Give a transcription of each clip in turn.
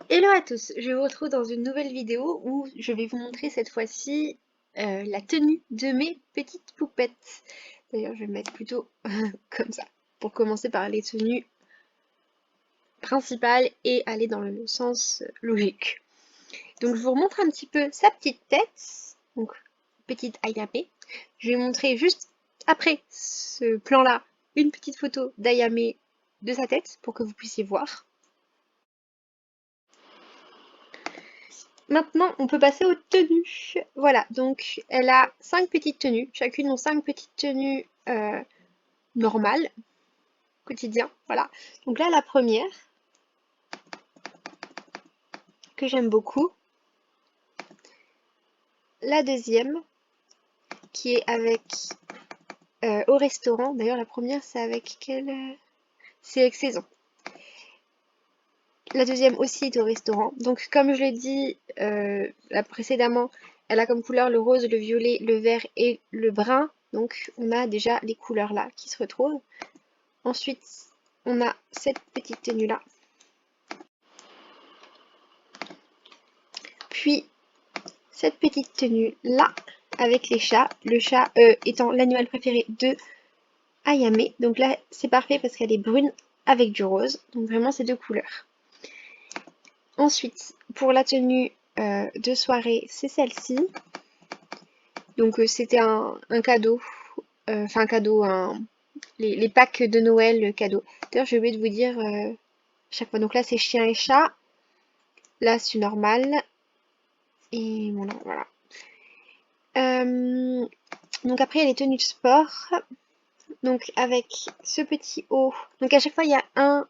Hello à tous, je vous retrouve dans une nouvelle vidéo où je vais vous montrer cette fois-ci la tenue de mes petites poupettes. D'ailleurs, je vais me mettre plutôt comme ça pour commencer par les tenues principales et aller dans le sens logique. Donc, je vous remontre un petit peu sa petite tête, donc petite Ayame. Je vais montrer juste après ce plan-là une petite photo d'Ayame de sa tête pour que vous puissiez voir. Maintenant, on peut passer aux tenues. Voilà, donc elle a 5 petites tenues. Chacune ont 5 petites tenues normales, quotidien. Voilà. Donc là, la première, que j'aime beaucoup. La deuxième, qui est avec au restaurant. D'ailleurs, la première, c'est avec quelle c'est avec Saison. La deuxième aussi est au restaurant. Donc, comme je l'ai dit là précédemment, elle a comme couleur le rose, le violet, le vert et le brun. Donc, on a déjà les couleurs là qui se retrouvent. Ensuite, on a cette petite tenue-là. Puis, cette petite tenue-là, avec les chats. Le chat étant l'animal préféré de Ayame. Donc là, c'est parfait parce qu'elle est brune avec du rose. Donc vraiment, ces deux couleurs. Ensuite, pour la tenue de soirée, c'est celle-ci. Donc c'était un cadeau. Enfin, un cadeau, les packs de Noël cadeau. D'ailleurs, j'ai oublié de vous dire chaque fois. Donc là, c'est chien et chat. Là, c'est normal. Et voilà. Donc après, il y a les tenues de sport. Donc avec ce petit haut. Donc à chaque fois, il y a un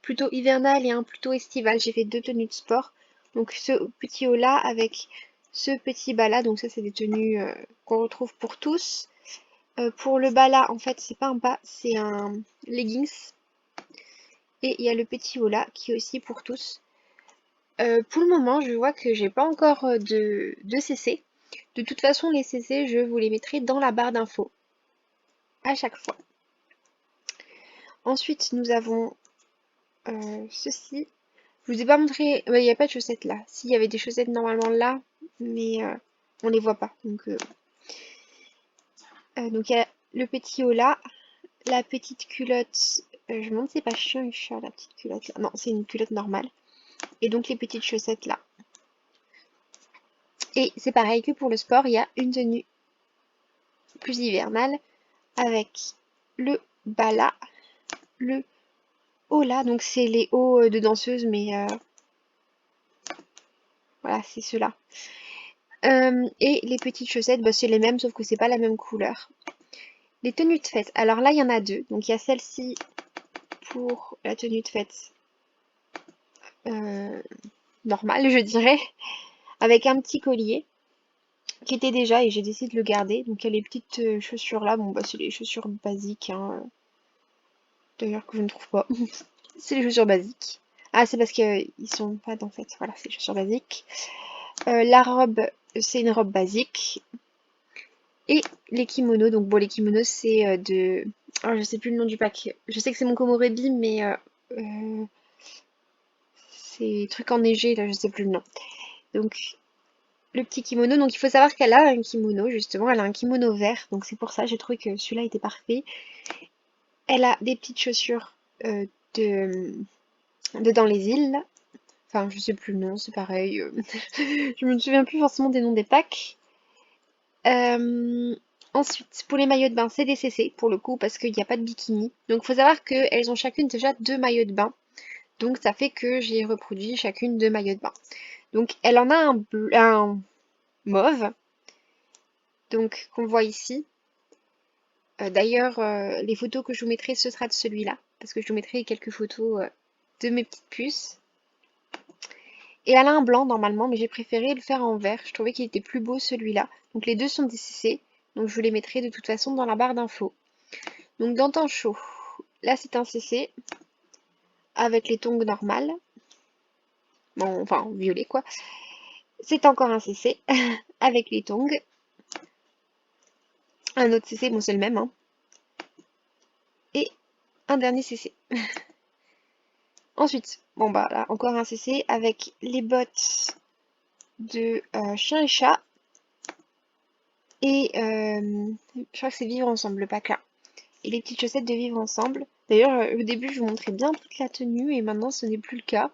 plutôt hivernal et un plutôt estival. J'ai fait deux tenues de sport. Donc ce petit haut là avec ce petit bas là. Donc ça, c'est des tenues qu'on retrouve pour tous. Pour le bas là, en fait, c'est pas un bas, c'est un leggings. Et il y a le petit haut là qui est aussi pour tous. Pour le moment, je vois que j'ai pas encore de CC. De toute façon, les CC, je vous les mettrai dans la barre d'infos à chaque fois. Ensuite, nous avons ceci. Je vous ai pas montré, il n'y a pas de chaussettes là. Si, il y avait des chaussettes normalement là, mais on les voit pas. Donc il y a le petit haut là, la petite culotte. Je me demande si c'est pas chien ou chat la petite culotte là. Non, c'est une culotte normale. Et donc les petites chaussettes là. Et c'est pareil que pour le sport, il y a une tenue plus hivernale avec le bas là, le haut là. Donc c'est les hauts de danseuse, mais voilà, c'est ceux-là. Et les petites chaussettes, bah, c'est les mêmes, sauf que c'est pas la même couleur. Les tenues de fête. Alors là, il y en a deux. Donc il y a celle-ci pour la tenue de fête euh, normale, je dirais, avec un petit collier qui était déjà et j'ai décidé de le garder. Donc il y a les petites chaussures là. Bon, bah c'est les chaussures basiques, hein, d'ailleurs que je ne trouve pas. C'est les chaussures basiques. Ah, c'est parce qu'ils sont pas dans fait. Voilà, c'est les chaussures basiques. La robe, c'est une robe basique. Et les kimonos, donc bon, les kimonos, c'est de. Oh, je sais plus le nom du pack. Je sais que c'est mon Komorebi, mais euh, c'est truc enneigé, là, je sais plus le nom. Donc, le petit kimono. Donc, il faut savoir qu'elle a un kimono, justement. Elle a un kimono vert. Donc, c'est pour ça, j'ai trouvé que celui-là était parfait. Elle a des petites chaussures de, de dans les îles. Enfin, je sais plus le nom, c'est pareil. Je me souviens plus forcément des noms des packs. Euh, Ensuite, pour les maillots de bain, c'est des CC pour le coup parce qu'il n'y a pas de bikini. Donc, il faut savoir qu'elles ont chacune déjà deux maillots de bain. Donc, ça fait que j'ai reproduit chacune deux maillots de bain. Donc, elle en a un mauve, donc qu'on voit ici. D'ailleurs, les photos que je vous mettrai, ce sera de celui-là parce que je vous mettrai quelques photos de mes petites puces. Et elle a un blanc normalement, mais j'ai préféré le faire en vert. Je trouvais qu'il était plus beau celui-là. Donc les deux sont des CC. Donc je vous les mettrai de toute façon dans la barre d'infos. Donc dans temps chaud, là c'est un CC avec les tongs normales. Bon, enfin violet quoi. C'est encore un CC avec les tongs. Un autre CC, bon c'est le même. Hein. Et un dernier CC. Ensuite, bon bah là, encore un CC avec les bottes de chien et chat. Et je crois que c'est vivre ensemble, le pack là. Et les petites chaussettes de vivre ensemble. D'ailleurs, au début, je vous montrais bien toute la tenue et maintenant, ce n'est plus le cas.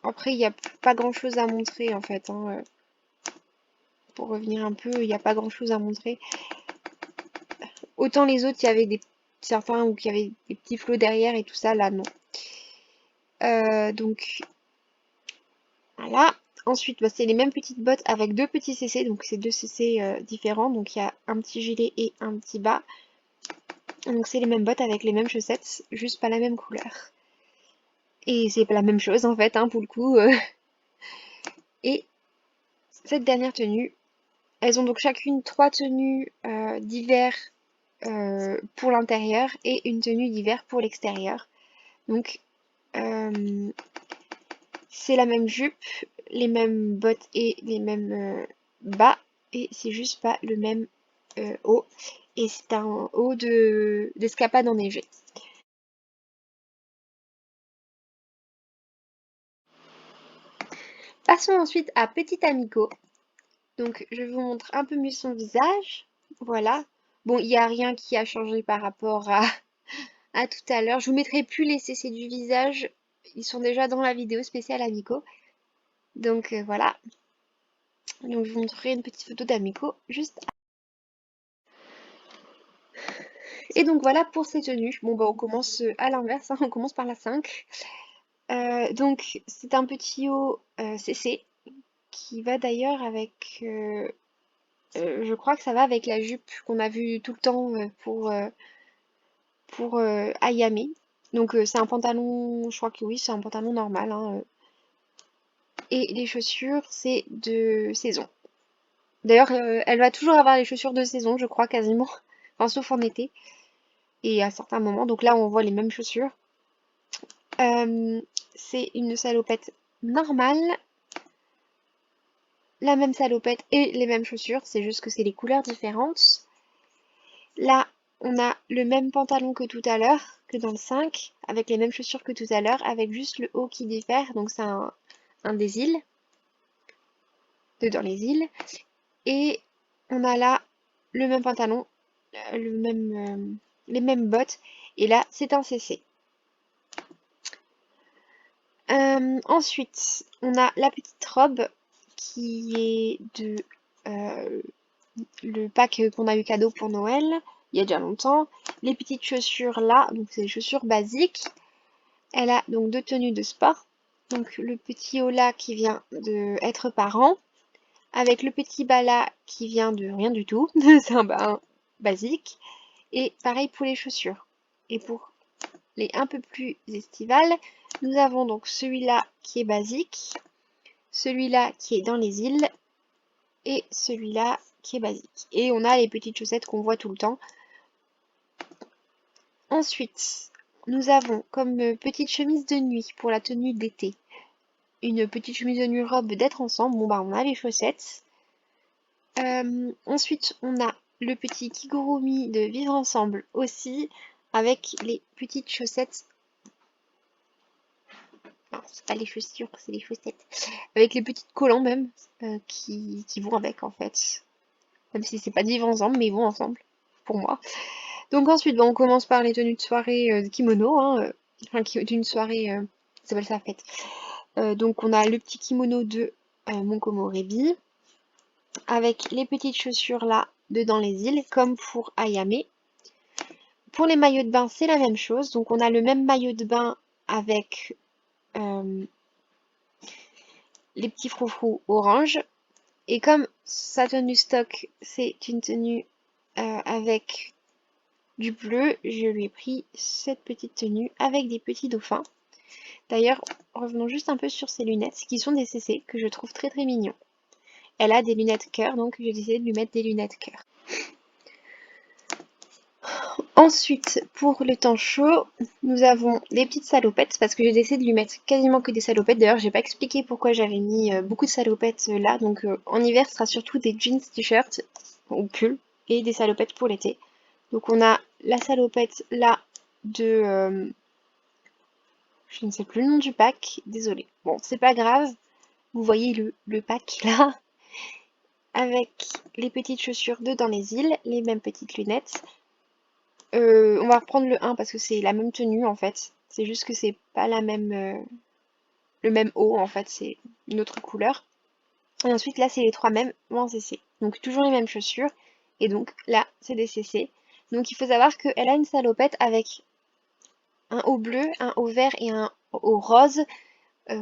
Après, il n'y a pas grand-chose à montrer en fait, hein. Pour revenir un peu, il n'y a pas grand-chose à montrer. Autant les autres, il y avait certains où il y avait des petits flots derrière et tout ça, là non. Donc voilà. Ensuite, bah, c'est les mêmes petites bottes avec deux petits CC, donc c'est deux CC différents. Donc il y a un petit gilet et un petit bas. Donc c'est les mêmes bottes avec les mêmes chaussettes, juste pas la même couleur. Et c'est pas la même chose en fait, hein, pour le coup. Et cette dernière tenue, elles ont donc chacune trois tenues d'hiver pour l'intérieur et une tenue d'hiver pour l'extérieur. Donc c'est la même jupe, les mêmes bottes et les mêmes bas, et c'est juste pas le même haut. Et c'est un haut d'escapade enneigée. Passons ensuite à Petit Amico. Donc je vous montre un peu mieux son visage. Voilà. Bon, il n'y a rien qui a changé par rapport à tout à l'heure. Je vous mettrai plus les CC du visage. Ils sont déjà dans la vidéo spéciale Amico. Donc voilà. Donc je vous montrerai une petite photo d'Amico juste. Et donc voilà pour ces tenues. Bon bah on commence à l'inverse, hein, on commence par la 5. Donc c'est un petit haut CC qui va d'ailleurs avec... je crois que ça va avec la jupe qu'on a vue tout le temps pour Ayame. Donc c'est un pantalon, je crois que oui, c'est un pantalon normal, hein. Et les chaussures, c'est de saison. D'ailleurs, elle va toujours avoir les chaussures de saison, je crois, quasiment. Enfin, sauf en été. Et à certains moments. Donc là, on voit les mêmes chaussures. C'est une salopette normale. La même salopette et les mêmes chaussures. C'est juste que c'est les couleurs différentes. Là, on a le même pantalon que tout à l'heure, que dans le 5, avec les mêmes chaussures que tout à l'heure, avec juste le haut qui diffère. Donc c'est un des îles, dans les îles. Et on a là le même pantalon, les mêmes bottes. Et là, c'est un CC. Ensuite, on a la petite robe qui est de le pack qu'on a eu cadeau pour Noël, il y a déjà longtemps. Les petites chaussures là, donc c'est des chaussures basiques. Elle a donc deux tenues de sport. Donc le petit haut là qui vient de être parent, avec le petit bas là qui vient de rien du tout, c'est un bas basique. Et pareil pour les chaussures. Et pour les un peu plus estivales, nous avons donc celui-là qui est basique, celui-là qui est dans les îles et celui-là qui est basique. Et on a les petites chaussettes qu'on voit tout le temps. Ensuite, nous avons comme petite chemise de nuit pour la tenue d'été. Une petite chemise de nuit robe d'être ensemble. Bon bah on a les chaussettes. Ensuite, on a le petit kigurumi de vivre ensemble aussi, avec les petites chaussettes. Non, c'est pas les chaussures, c'est les chaussettes. Avec les petits collants même, qui vont avec en fait. Même si c'est pas de vivre ensemble, mais ils vont ensemble, pour moi. Donc ensuite, on commence par les tenues de soirée de kimono, hein, enfin d'une soirée, ça s'appelle ça fête. Donc on a le petit kimono de Monkomo Rebi, avec les petites chaussures là, de dans les îles, comme pour Ayame. Pour les maillots de bain, c'est la même chose. Donc on a le même maillot de bain avec les petits froufrous orange. Et comme sa tenue stock, c'est une tenue avec du bleu, je lui ai pris cette petite tenue avec des petits dauphins. D'ailleurs, revenons juste un peu sur ses lunettes, qui sont des CC, que je trouve très très mignons. Elle a des lunettes cœur, donc j'ai décidé de lui mettre des lunettes cœur. Ensuite, pour le temps chaud, nous avons des petites salopettes, parce que j'ai décidé de lui mettre quasiment que des salopettes. D'ailleurs, j'ai pas expliqué pourquoi j'avais mis beaucoup de salopettes là. Donc en hiver, ce sera surtout des jeans, t-shirts ou pulls et des salopettes pour l'été. Donc on a la salopette là de Je ne sais plus le nom du pack, désolée. Bon, c'est pas grave. Vous voyez le pack là, avec les petites chaussures de Dans les îles, les mêmes petites lunettes. On va reprendre le 1 parce que c'est la même tenue en fait. C'est juste que c'est pas la même, le même haut en fait, c'est une autre couleur. Et ensuite là c'est les trois mêmes en CC. Donc toujours les mêmes chaussures. Et donc là c'est des CC. Donc il faut savoir qu'elle a une salopette avec un haut bleu, un haut vert et un haut rose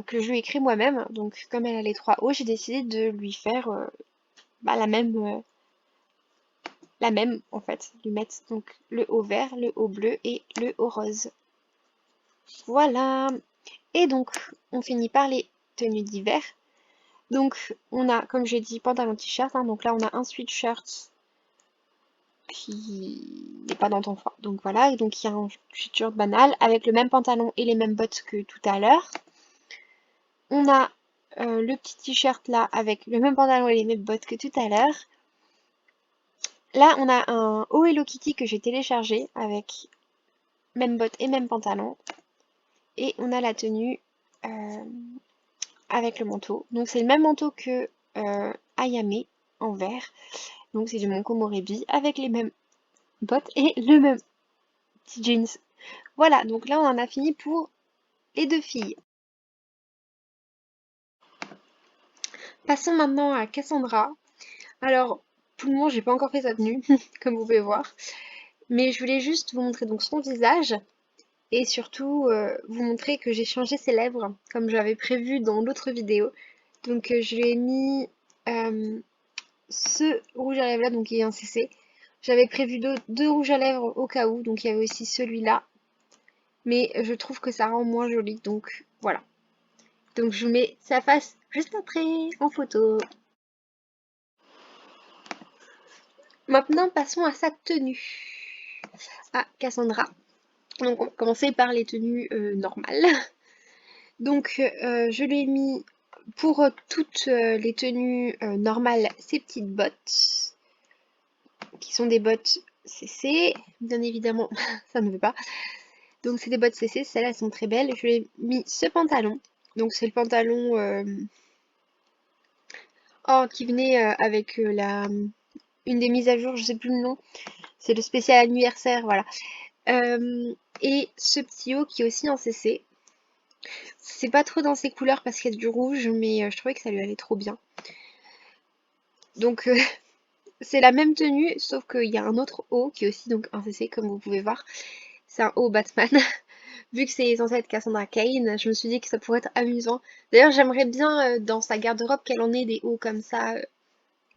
que je lui ai écrit moi-même. Donc comme elle a les trois hauts, j'ai décidé de lui faire bah, la même en fait. Lui mettre donc le haut vert, le haut bleu et le haut rose. Voilà. Et donc on finit par les tenues d'hiver. Donc on a, comme j'ai dit, pantalon t-shirt. Hein, donc là on a un sweatshirt qui n'est pas dans ton froid. Donc voilà, et donc il y a un sweatshirt banal avec le même pantalon et les mêmes bottes que tout à l'heure. On a le petit t-shirt là avec le même pantalon et les mêmes bottes que tout à l'heure. Là, on a un haut Hello Kitty que j'ai téléchargé avec même bottes et même pantalon. Et on a la tenue avec le manteau. Donc c'est le même manteau que Ayame en vert. Donc c'est du Monko Morebi avec les mêmes bottes et le même petit jeans. Voilà, donc là on en a fini pour les deux filles. Passons maintenant à Cassandra. Alors, pour le moment, j'ai pas encore fait sa tenue, comme vous pouvez voir. Mais je voulais juste vous montrer donc son visage et surtout vous montrer que j'ai changé ses lèvres comme j'avais prévu dans l'autre vidéo. Donc je lui ai mis ce rouge à lèvres là, donc il est un CC. J'avais prévu deux rouges à lèvres au cas où, donc il y avait aussi celui-là. Mais je trouve que ça rend moins joli, donc voilà. Donc je vous mets sa face juste après en photo. Maintenant passons à sa tenue. À Cassandra. Donc on va commencer par les tenues normales. Donc je lui ai mis pour toutes les tenues normales ces petites bottes qui sont des bottes CC. Bien évidemment ça ne veut pas. Donc c'est des bottes CC, celles-là elles sont très belles. Je lui ai mis ce pantalon. Donc c'est le pantalon qui venait avec une des mises à jour, je sais plus le nom. C'est le spécial anniversaire, voilà. Et ce petit haut qui est aussi en CC. C'est pas trop dans ses couleurs parce qu'il y a du rouge, mais je trouvais que ça lui allait trop bien. Donc c'est la même tenue, sauf qu'il y a un autre haut qui est aussi donc un CC comme vous pouvez voir. C'est un haut Batman. Vu que c'est censé être Cassandra Cain, je me suis dit que ça pourrait être amusant. D'ailleurs j'aimerais bien dans sa garde-robe qu'elle en ait des hauts comme ça.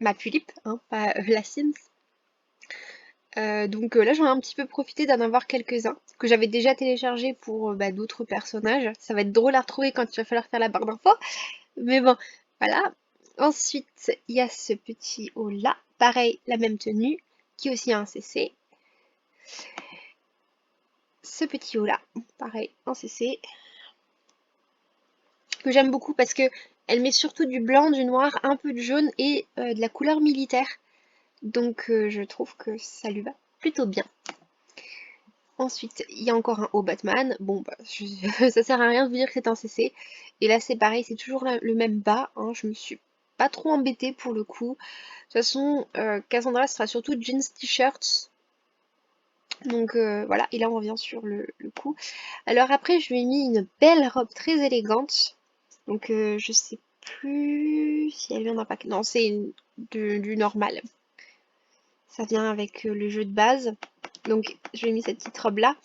Ma tulipe, hein, pas la Sims. Donc là j'en ai un petit peu profité d'en avoir quelques-uns que j'avais déjà téléchargés pour d'autres personnages. Ça va être drôle à retrouver quand il va falloir faire la barre d'infos. Mais bon, voilà. Ensuite, il y a ce petit haut là. Pareil, la même tenue, qui est aussi un CC. Ce petit haut là, pareil, en CC. Que j'aime beaucoup parce que elle met surtout du blanc, du noir, un peu de jaune et de la couleur militaire. Donc je trouve que ça lui va plutôt bien. Ensuite, il y a encore un haut Batman. Bon, bah, ça sert à rien de vous dire que c'est un CC. Et là, c'est pareil, c'est toujours le même bas. Hein. Je me suis pas trop embêtée pour le coup. De toute façon, Cassandra sera surtout jeans t-shirt. Donc voilà, et là on revient sur le coup. Alors après, je lui ai mis une belle robe très élégante. Donc je sais plus si elle vient d'un pack. Non, c'est du normal. Ça vient avec le jeu de base. Donc je lui ai mis cette petite robe là.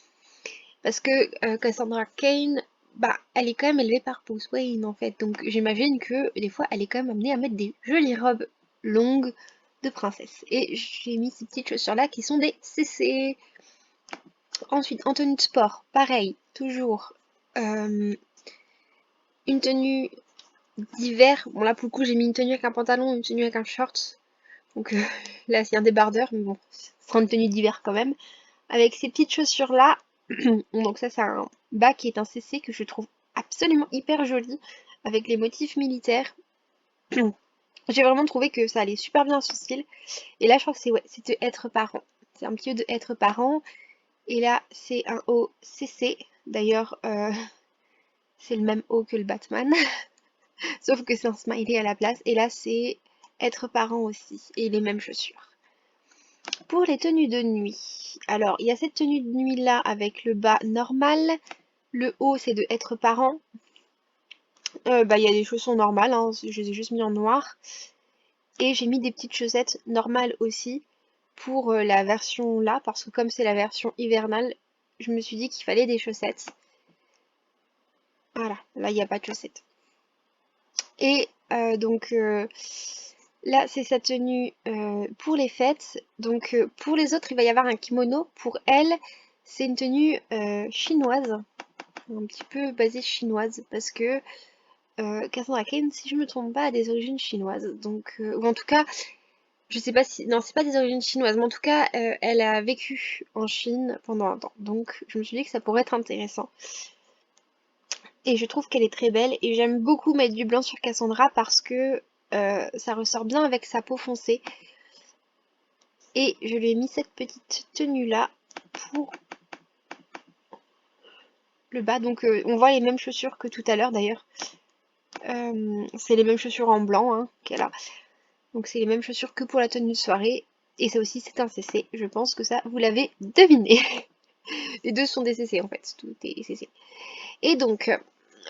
Parce que Cassandra Cain, bah, elle est quand même élevée par Bruce Wayne en fait. Donc j'imagine que des fois elle est quand même amenée à mettre des jolies robes longues de princesse. Et j'ai mis ces petites chaussures là qui sont des CC. Ensuite, en tenue de sport, pareil, toujours une tenue d'hiver. Bon là pour le coup j'ai mis une tenue avec un pantalon, une tenue avec un short. Donc là c'est un débardeur, mais bon, ce sera une tenue d'hiver quand même. Avec ces petites chaussures là. Donc ça c'est un bas qui est un CC que je trouve absolument hyper joli avec les motifs militaires. J'ai vraiment trouvé que ça allait super bien à son style. Et là je crois que c'est ouais, c'est de être parent. C'est un petit peu de être parent. Et là c'est un haut CC. D'ailleurs C'est le même haut que le Batman, sauf que c'est un smiley à la place. Et là, c'est être parent aussi, et les mêmes chaussures. Pour les tenues de nuit, alors il y a cette tenue de nuit là avec le bas normal, le haut c'est de être parent. Bah il y a des chaussons normales, hein, je les ai juste mis en noir. Et j'ai mis des petites chaussettes normales aussi pour la version là, parce que comme c'est la version hivernale, je me suis dit qu'il fallait des chaussettes. Voilà, là il n'y a pas de chaussettes. Et là c'est sa tenue pour les fêtes. Donc pour les autres il va y avoir un kimono. Pour elle c'est une tenue chinoise, un petit peu basée chinoise, parce que Cassandra Cain, si je me trompe pas, a des origines chinoises. Donc, ou en tout cas, je sais pas si. Non, c'est pas des origines chinoises, mais en tout cas, elle a vécu en Chine pendant un temps. Donc, je me suis dit que ça pourrait être intéressant. Et je trouve qu'elle est très belle. Et j'aime beaucoup mettre du blanc sur Cassandra parce que ça ressort bien avec sa peau foncée. Et je lui ai mis cette petite tenue-là pour le bas. Donc, on voit les mêmes chaussures que tout à l'heure d'ailleurs. C'est les mêmes chaussures en blanc hein, qu'elle a. Donc c'est les mêmes chaussures que pour la tenue de soirée. Et ça aussi c'est un CC. Je pense que ça vous l'avez deviné. Les deux sont des CC en fait. Tout est CC. Et donc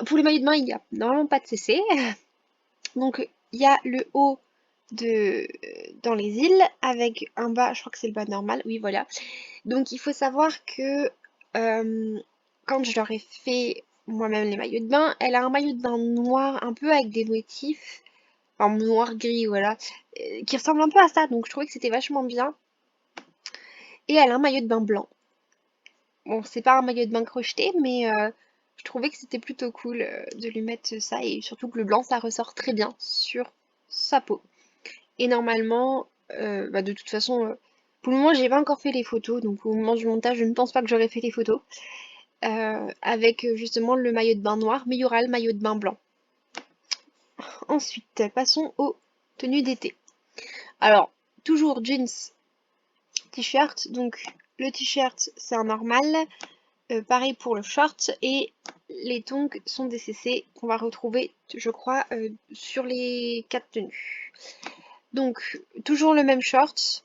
pour les maillots de bain il n'y a normalement pas de CC. Donc il y a le haut de dans les îles avec un bas, je crois que c'est le bas normal. Oui voilà. Donc il faut savoir que quand je leur ai fait moi-même les maillots de bain, elle a un maillot de bain noir un peu avec des motifs. Enfin, noir gris, voilà, qui ressemble un peu à ça, donc je trouvais que c'était vachement bien. Et elle a un maillot de bain blanc. Bon, c'est pas un maillot de bain crocheté, mais je trouvais que c'était plutôt cool de lui mettre ça, et surtout que le blanc, ça ressort très bien sur sa peau. Et normalement, bah, de toute façon, pour le moment, j'ai pas encore fait les photos, donc au moment du montage, je ne pense pas que j'aurai fait les photos. Avec justement le maillot de bain noir, mais il y aura le maillot de bain blanc. Ensuite, passons aux tenues d'été. Alors, toujours jeans, t-shirt. Donc le t-shirt c'est un normal. Pareil pour le short. Et les tongs sont des CC qu'on va retrouver, je crois, sur les 4 tenues. Donc toujours le même short.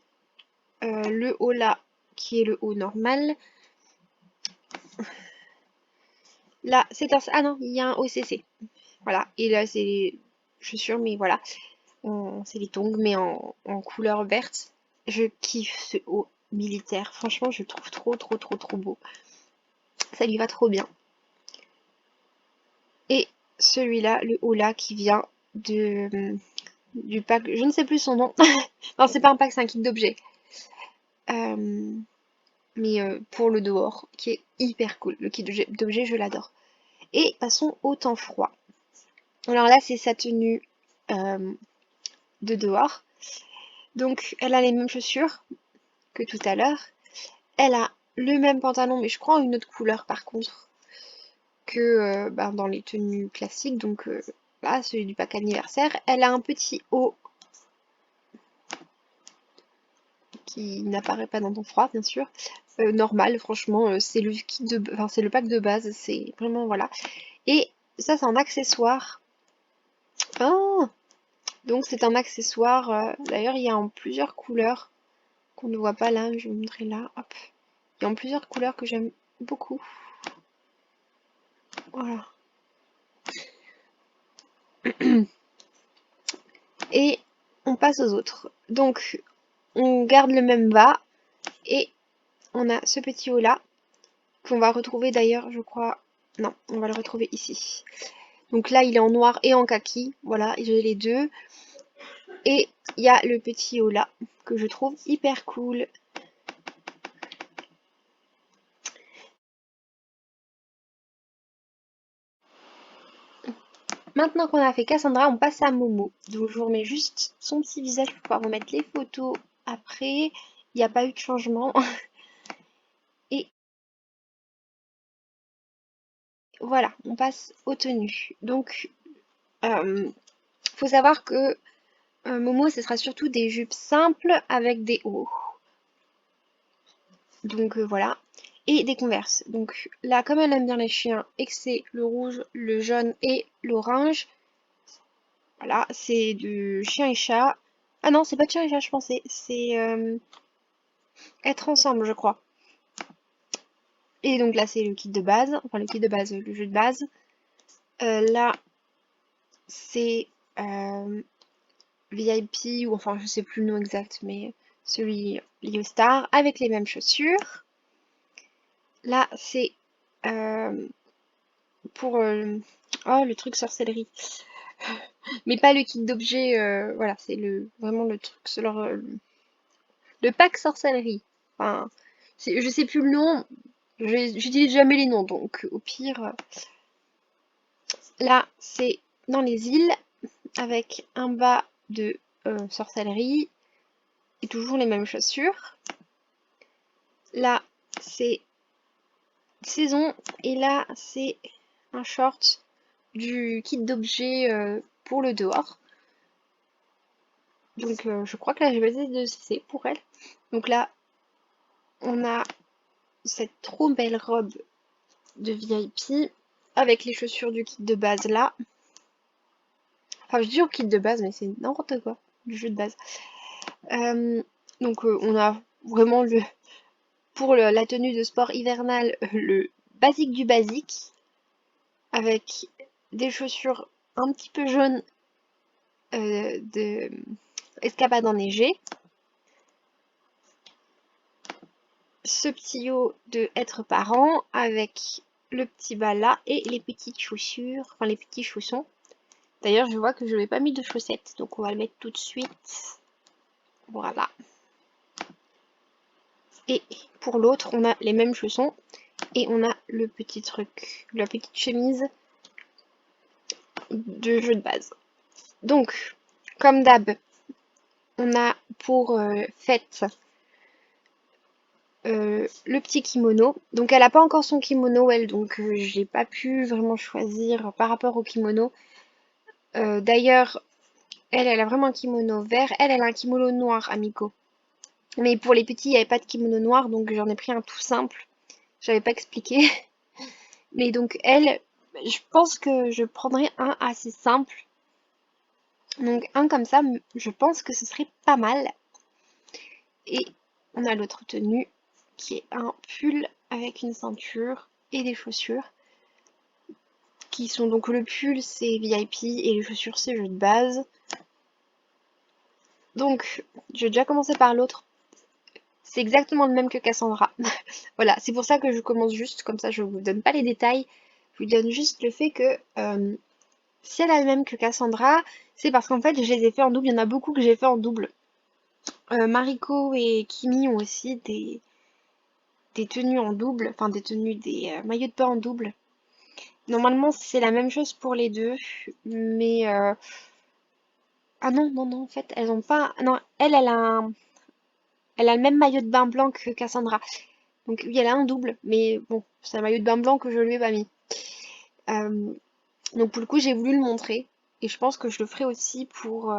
Le haut là qui est le haut normal. Là c'est un... Ah non, il y a un haut CC. Voilà. Et là c'est les chaussures, mais voilà. C'est les tongs, mais en couleur verte. Je kiffe ce haut militaire. Franchement, je le trouve trop beau. Ça lui va trop bien. Et celui-là, le haut là, qui vient du pack, je ne sais plus son nom. Non, c'est pas un pack, c'est un kit d'objets. Mais pour le dehors, qui est hyper cool. Le kit d'objets, je l'adore. Et passons au temps froid. Alors là, c'est sa tenue de dehors. Donc, elle a les mêmes chaussures que tout à l'heure. Elle a le même pantalon, mais je crois en une autre couleur par contre, que dans les tenues classiques. Donc là, celui du pack anniversaire. Elle a un petit haut qui n'apparaît pas dans ton froid, bien sûr. Normal, franchement, c'est le kit de, enfin, c'est le pack de base, c'est vraiment voilà. Et ça, c'est un accessoire. Oh, donc c'est un accessoire. D'ailleurs, il y a en plusieurs couleurs qu'on ne voit pas là. Je vais vous montrer là. Hop. Il y a en plusieurs couleurs que j'aime beaucoup. Voilà. Et on passe aux autres. Donc, on garde le même bas et on a ce petit haut là qu'on va retrouver d'ailleurs, je crois. Non, on va le retrouver ici. Donc là, il est en noir et en kaki. Voilà, j'ai les deux. Et il y a le petit haut là que je trouve hyper cool. Maintenant qu'on a fait Cassandra, on passe à Momo. Donc je vous remets juste son petit visage pour pouvoir vous mettre les photos après. Il n'y a pas eu de changement. Et voilà, on passe aux tenues. Donc, faut savoir que Momo, ce sera surtout des jupes simples avec des hauts. Donc voilà. et des Converse. Donc là, comme elle aime bien les chiens et que c'est le rouge, le jaune et l'orange, voilà, c'est de chien et chat. Ah non, c'est pas de chien et chat, je pensais. C'est être ensemble, je crois. Et donc là, c'est le kit de base, enfin le kit de base, le jeu de base. Là, c'est VIP, ou enfin, je sais plus le nom exact, mais celui lié au star, avec les mêmes chaussures. Là, c'est euh, pour oh, le truc sorcellerie. Mais pas le kit d'objets, voilà, c'est vraiment le truc, c'est le pack sorcellerie. Enfin, je sais plus le nom, j'utilise jamais les noms, donc au pire, là, c'est dans les îles, avec un bas de sorcellerie, et toujours les mêmes chaussures. Là, c'est saison, et là, c'est un short du kit d'objets pour le dehors. Donc je crois que là j'ai basé de CC pour elle. Donc là on a cette trop belle robe de VIP avec les chaussures du kit de base là. Enfin je dis au kit de base mais c'est n'importe quoi, du jeu de base. Donc on a vraiment pour la tenue de sport hivernale le basique du basique avec des chaussures un petit peu jaunes de escapade enneigée. Ce petit haut de être parent avec le petit bas là et les petites chaussures, enfin les petits chaussons. D'ailleurs, je vois que je n'ai pas mis de chaussettes, donc on va le mettre tout de suite. Voilà. Et pour l'autre, on a les mêmes chaussons et on a le petit truc, la petite chemise de jeu de base. Donc, comme d'hab, on a pour fête le petit kimono. Donc elle a pas encore son kimono elle, donc j'ai pas pu vraiment choisir par rapport au kimono. D'ailleurs, elle a vraiment un kimono vert. Elle a un kimono noir, Amico. Mais pour les petits, il n'y avait pas de kimono noir, donc j'en ai pris un tout simple. J'avais pas expliqué. Mais donc elle, je pense que je prendrais un assez simple. Donc un comme ça, je pense que ce serait pas mal. Et on a l'autre tenue qui est un pull avec une ceinture et des chaussures. Qui sont donc le pull c'est VIP et les chaussures c'est jeu de base. Donc je vais déjà commencer par l'autre. C'est exactement le même que Cassandra. Voilà, c'est pour ça que je commence juste, comme ça je vous donne pas les détails. Je vous donne juste le fait que si elle a le même que Cassandra, c'est parce qu'en fait je les ai fait en double. Il y en a beaucoup que j'ai fait en double. Mariko et Kimi ont aussi des tenues en double, enfin des tenues, des maillots de bain en double. Normalement c'est la même chose pour les deux, mais ah non, non, non, en fait elles ont pas. Non, elle a le même maillot de bain blanc que Cassandra. Donc oui, elle a un double, mais bon, c'est un maillot de bain blanc que je lui ai pas mis. Euh, donc pour le coup, j'ai voulu le montrer. Et je pense que je le ferai aussi pour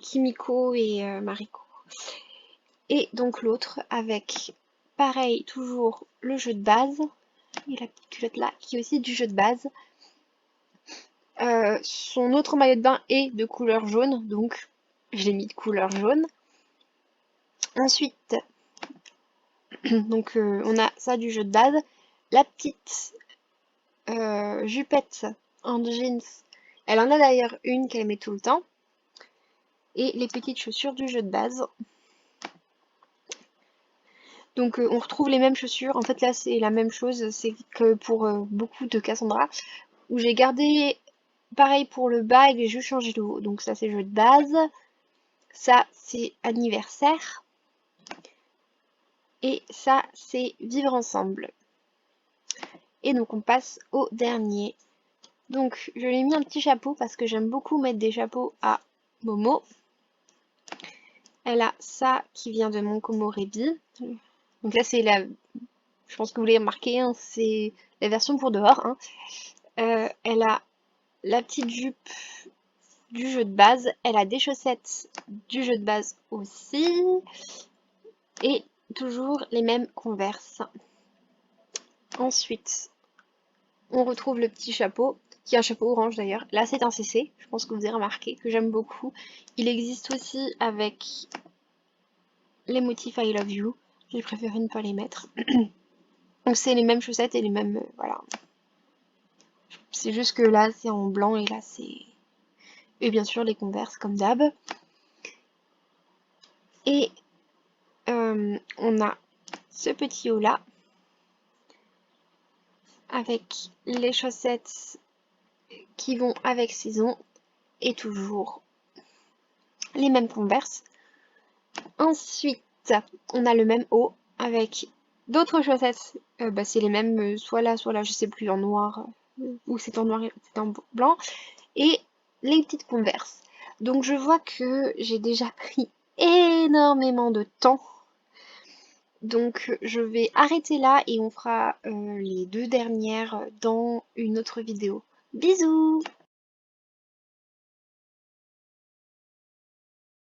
Kimiko et Mariko. Et donc l'autre avec, pareil, toujours le jeu de base. Et la petite culotte là, qui est aussi du jeu de base. Son autre maillot de bain est de couleur jaune, donc je l'ai mis de couleur jaune. Ensuite, donc on a ça du jeu de base. La petite jupette en jeans. Elle en a d'ailleurs une qu'elle met tout le temps. Et les petites chaussures du jeu de base. Donc on retrouve les mêmes chaussures. En fait là c'est la même chose, c'est que pour beaucoup de Cassandra, où j'ai gardé pareil pour le bas et j'ai juste changé le haut. Donc ça c'est jeu de base. Ça c'est anniversaire. Et ça c'est vivre ensemble. Et donc on passe au dernier. Donc je lui ai mis un petit chapeau parce que j'aime beaucoup mettre des chapeaux à Momo. Elle a ça qui vient de mon Komorebi. Donc là, c'est la. Je pense que vous l'avez remarqué, hein, c'est la version pour dehors. Hein. Elle a la petite jupe du jeu de base. Elle a des chaussettes du jeu de base aussi. Et toujours les mêmes Converse. Ensuite, on retrouve le petit chapeau, qui est un chapeau orange d'ailleurs. Là, c'est un CC, je pense que vous avez remarqué, que j'aime beaucoup. Il existe aussi avec les motifs I love you. J'ai préféré ne pas les mettre. Donc c'est les mêmes chaussettes et les mêmes... voilà. C'est juste que là, c'est en blanc et là, c'est... Et bien sûr, les Converse comme d'hab. Et on a ce petit haut là avec les chaussettes qui vont avec saison et toujours les mêmes Converse. Ensuite, on a le même haut avec d'autres chaussettes. C'est les mêmes, soit là, je sais plus, en noir, ou c'est en noir et c'est en blanc. Et les petites Converse. Donc je vois que j'ai déjà pris énormément de temps. Donc je vais arrêter là et on fera les deux dernières dans une autre vidéo. Bisous!